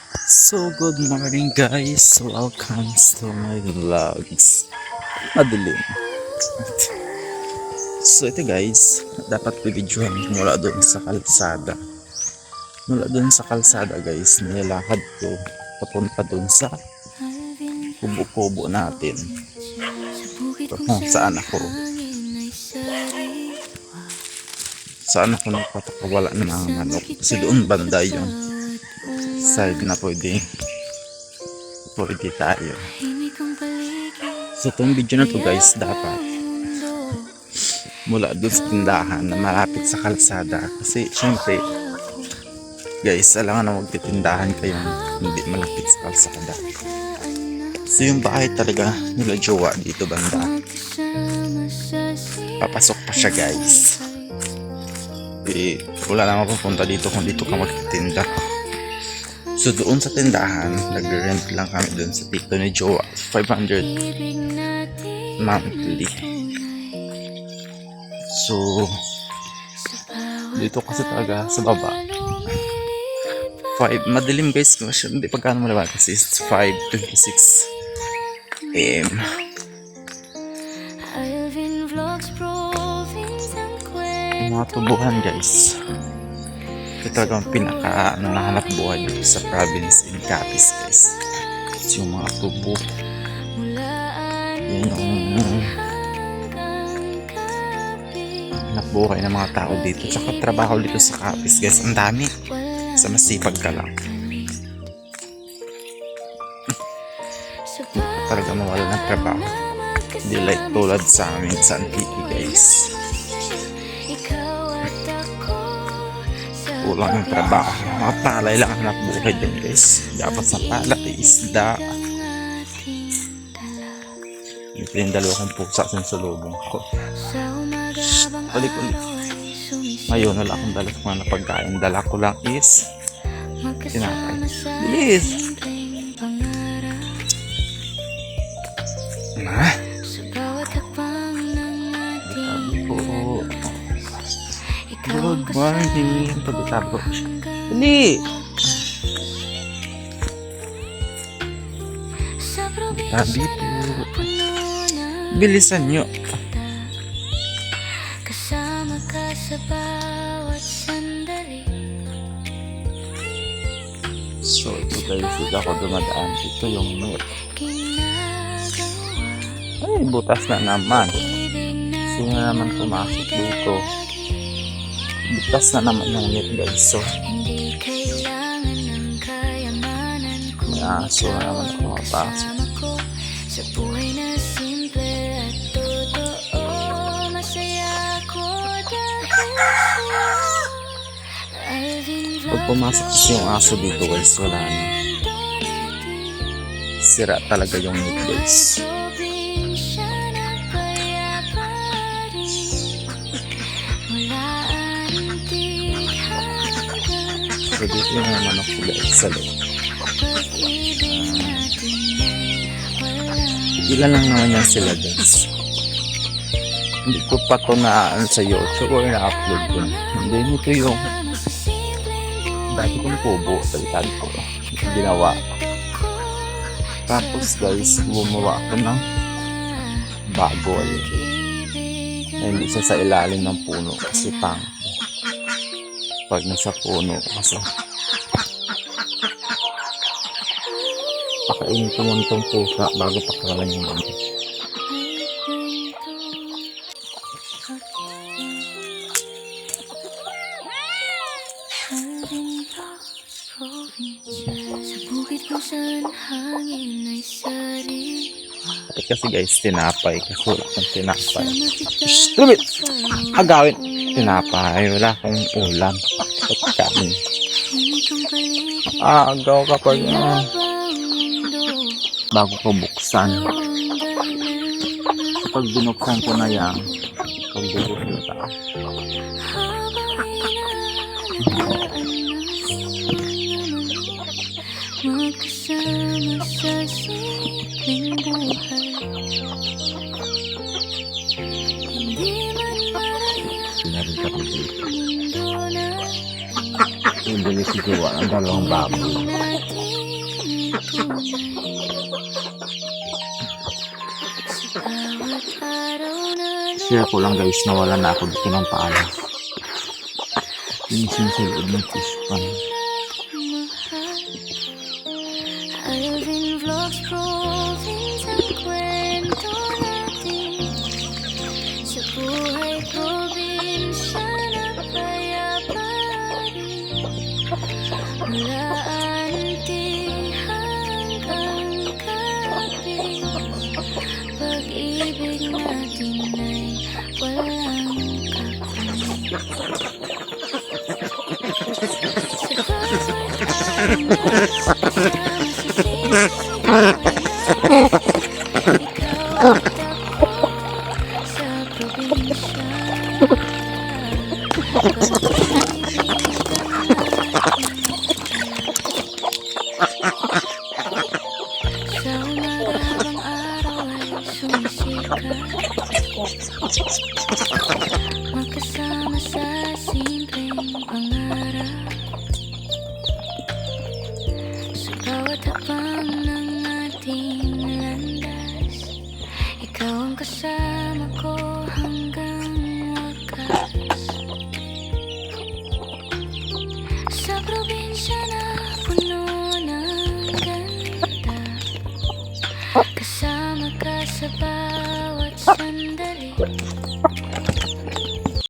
So good morning guys, welcome to my vlogs. Madilim. So ito guys, dapat bibidyohan ko mula doon sa kalsada. Mula doon sa kalsada guys, nilalakad ko papunta doon sa kubo-kubo natin. Kung saan ako nagpatakawala ng mga manok. Kasi doon banda yung side na pwede tayo. So itong video na to guys, dapat mula doon sa tindahan na malapit sa kalsada. Kasi syempre guys, alangan na magtitindahan kayong hindi malapit sa kalsada. So yung bahay talaga nila jowa dito banda, papasok pa siya guys. Wala na mapupunta dito kung dito ka magtitinda. So doon sa tindahan, nag-rent lang kami doon sa tito ni Jowa, 500 monthly. So dito kasi talaga sa baba 5, madilim guys, hindi pagkano malabas kasi it's 5:26 AM. Yung mga tubuhan guys, ito talagang pinaka nahanap buhay dito sa province in Capiz guys. So, yung mga tubo, yung hanap buhay ng mga tao dito, tsaka trabaho dito sa Capiz guys, ang dami. Sa masipag ka lang, talaga mawala ng trabaho, hindi like tulad sa amin sa Antique guys, kulang ng trabaho. Mga palay lang ang hanap buhay din guys. Dapat sa palay, isda. Ito yung dalawa kong pusa sa salubong ko. Balik-ulit. Ngayon wala akong dala sa mga pagkain. Dala ko lang is tinapay. Bilis! Ma? Good morning. Pagkatapos ko siya. Hindi! Sabi po. Bilisan nyo. Kasama ka sa bawat sandali. So ito guys, dito ako dumadaan. Ito yung net. Ay, butas na naman. Sino naman pumasok dito? Butas na naman yung net guys. So may aso na naman ako mapasok. Sa buhay na simple at totoo, masaya ko dahil sa'yo. Pag pumasok kasi yung aso dito guys, wala na. Sira talaga yung net guys. So dito yung mga manok ko guys sa loob. Ilan lang naman yan sila guys. Hindi ko pa ito na sa YouTube or na-upload ko. Hindi, ito yung dati kong kubo. Talitali ko ginawa. Tapos guys, gumawa ako ng bago. Hindi siya sa ilalim ng puno kasi pang pag nasa puno kasi pakainin ko muna itong pusa bago pakawalan yung mga. Kasi guys, tinapay kasi wala akong tinapay. Shhh! Lumit! Agawin! Tinapay, wala akong ulam at kanin. Agaw kapag bago ko buksan. Kapag binuksan ko na yan, pagbubukas na tao. Magkasama sa simpleng buhay. Hindi si Jowa ang dalawang baboy. Share ko lang guys, nawala na ako dito ng paalam. Finish sa loob ng fish pan. Alvin Vlogs province ang kwento natin sa buhay probinsya na payapa rin. Mula anting hanggang kapit, pag-ibig natin ay walang kapalit. Magkasama sa simpleng pangarap, sa bawat hakbang ng ating landas, ikaw ang kasama ko hanggang wakas. Sa probinsya na puno ng ganda, kasama ka sa bawat sandali.